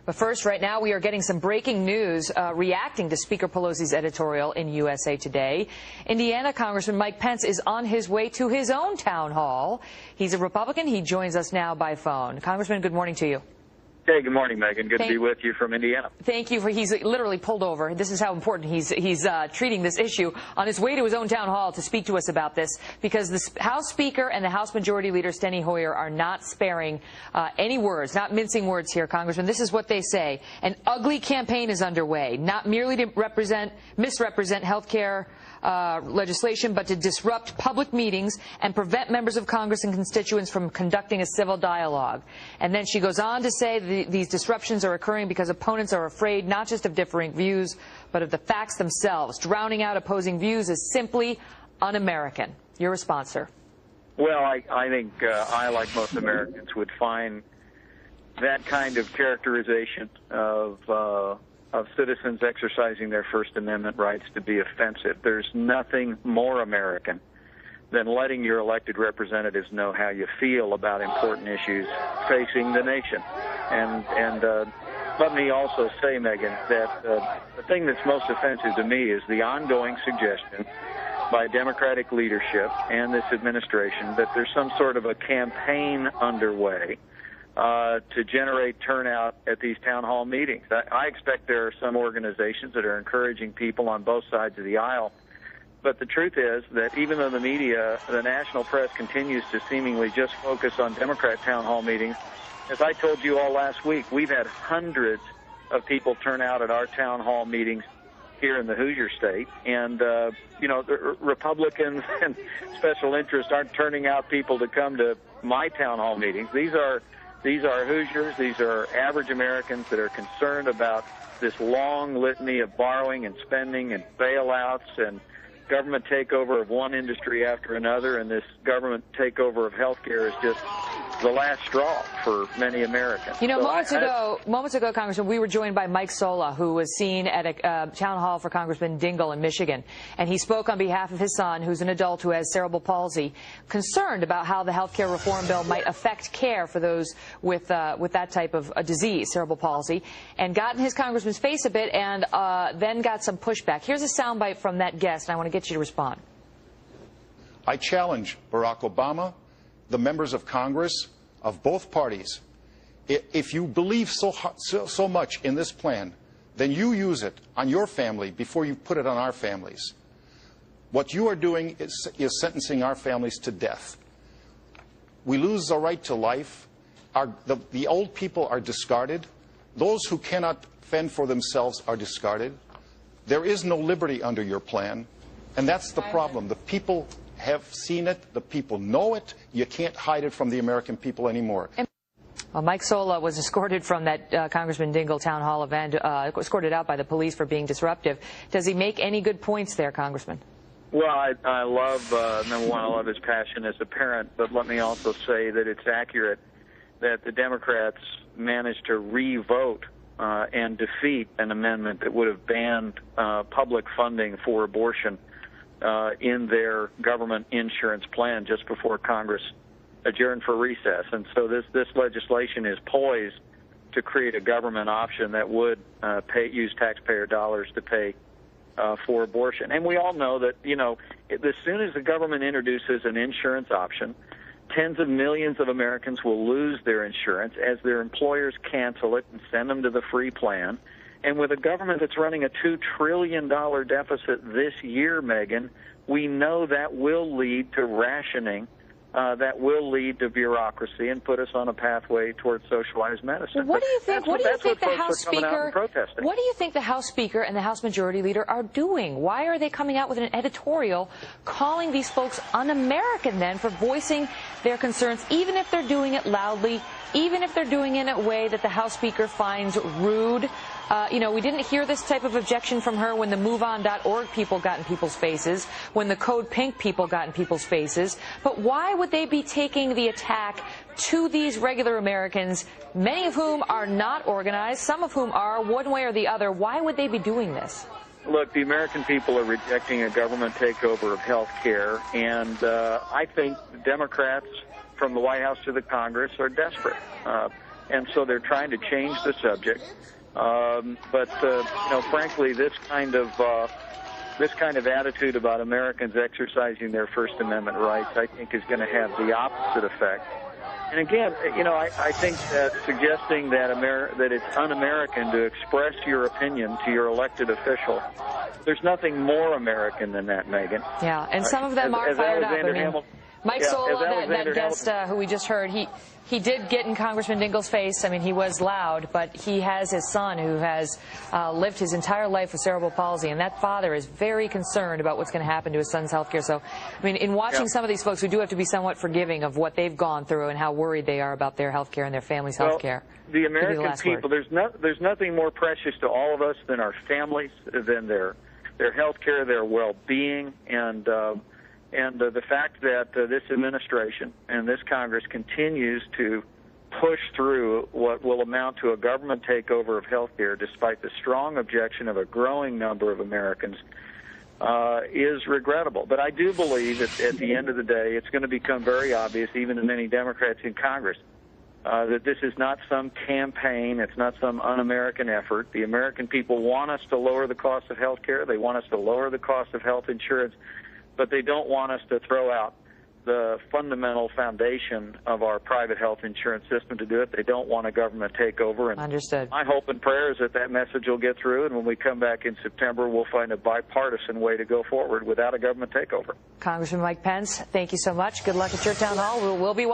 But first, right now, we are getting some breaking news reacting to Speaker Pelosi's editorial in USA Today. Indiana Congressman Mike Pence is on his way to his own town hall. He's a Republican. He joins us now by phone. Congressman, good morning to you. Hey, good morning, Megan. Good to be with you from Indiana. Thank you. He's literally pulled over. This is how important he's treating this issue on his way to his own town hall to speak to us about this, because the House Speaker and the House Majority Leader, Steny Hoyer, are not sparing any words, not mincing words here, Congressman. This is what they say. An ugly campaign is underway, not merely to misrepresent health care legislation, but to disrupt public meetings and prevent members of Congress and constituents from conducting a civil dialogue. And then she goes on to say these disruptions are occurring because opponents are afraid not just of differing views, but of the facts themselves. Drowning out opposing views is simply un-American. Your response, sir? Well, I think I, like most Americans, would find that kind of characterization of citizens exercising their First Amendment rights to be offensive. There's nothing more American than letting your elected representatives know how you feel about important issues facing the nation. And let me also say, Megan, that the thing that's most offensive to me is the ongoing suggestion by Democratic leadership and this administration that there's some sort of a campaign underway to generate turnout at these town hall meetings. I expect there are some organizations that are encouraging people on both sides of the aisle. But the truth is that even though the media, the national press, continues to seemingly just focus on Democrat town hall meetings, as I told you all last week, we've had hundreds of people turn out at our town hall meetings here in the Hoosier State. And, you know, the Republicans and special interests aren't turning out people to come to my town hall meetings. These are Hoosiers. These are average Americans that are concerned about this long litany of borrowing and spending and bailouts and government takeover of one industry after another, and this government takeover of health care is just the last straw for many Americans. You know, moments ago, Congressman, we were joined by Mike Sola, who was seen at a town hall for Congressman Dingell in Michigan, and he spoke on behalf of his son, who's an adult who has cerebral palsy, concerned about how the health care reform bill might affect care for those with that type of a disease, cerebral palsy, and got in his congressman's face a bit and then got some pushback. Here's a soundbite from that guest, and I want to get you to respond. I challenge Barack Obama, the members of Congress of both parties. If you believe so much in this plan, then you use it on your family before you put it on our families. What you are doing is sentencing our families to death. We lose the right to life. The old people are discarded. Those who cannot fend for themselves are discarded. There is no liberty under your plan, and that's the problem. The people have seen it. The people know it. You can't hide it from the American people anymore. Well, Mike Sola was escorted from that Congressman Dingell town hall event, escorted out by the police for being disruptive. Does he make any good points there, Congressman? Well, I love, number one, I love his passion as a parent, but let me also say that it's accurate that the Democrats managed to re-vote and defeat an amendment that would have banned public funding for abortion in their government insurance plan just before Congress adjourned for recess. And so this legislation is poised to create a government option that would use taxpayer dollars to pay for abortion. And we all know that, you know, as soon as the government introduces an insurance option, tens of millions of Americans will lose their insurance as their employers cancel it and send them to the free plan. And with a government that's running a $2 trillion deficit this year, Megan, we know that will lead to rationing, that will lead to bureaucracy and put us on a pathway towards socialized medicine. What do you think? What do you think the House Speaker? What do you think the House Speaker and the House Majority Leader are doing? Why are they coming out with an editorial calling these folks un-American then for voicing their concerns, even if they're doing it loudly, even if they're doing it in a way that the House Speaker finds rude? You know, we didn't hear this type of objection from her when the MoveOn.org people got in people's faces, when the Code Pink people got in people's faces. But why would they be taking the attack to these regular Americans, many of whom are not organized, some of whom are one way or the other? Why would they be doing this? Look, the American people are rejecting a government takeover of health care, and I think Democrats from the White House to the Congress are desperate. and so they're trying to change the subject. Frankly, this kind of attitude about Americans exercising their First Amendment rights, I think, is going to have the opposite effect. And again, I think that suggesting that that it's un-American to express your opinion to your elected official, there's nothing more American than that, Megan. Yeah, and some of them are fired up. I mean, Mike Sola, that guest who we just heard, he did get in Congressman Dingell's face. I mean, he was loud, but he has his son who has lived his entire life with cerebral palsy, and that father is very concerned about what's going to happen to his son's health care. So, I mean, in watching some of these folks, we do have to be somewhat forgiving of what they've gone through and how worried they are about their health care and their family's health care. The American people, there's nothing more precious to all of us than our families, than their health care, their well-being, and the fact that this administration and this Congress continues to push through what will amount to a government takeover of health care, despite the strong objection of a growing number of Americans, is regrettable. But I do believe that at the end of the day, it's going to become very obvious, even to many Democrats in Congress, that this is not some campaign, it's not some un-American effort. The American people want us to lower the cost of health care. They want us to lower the cost of health insurance, but they don't want us to throw out the fundamental foundation of our private health insurance system to do it. They don't want a government takeover. And understood. My hope and prayer is that message will get through, and when we come back in September, we'll find a bipartisan way to go forward without a government takeover. Congressman Mike Pence, thank you so much. Good luck at your town hall. We'll be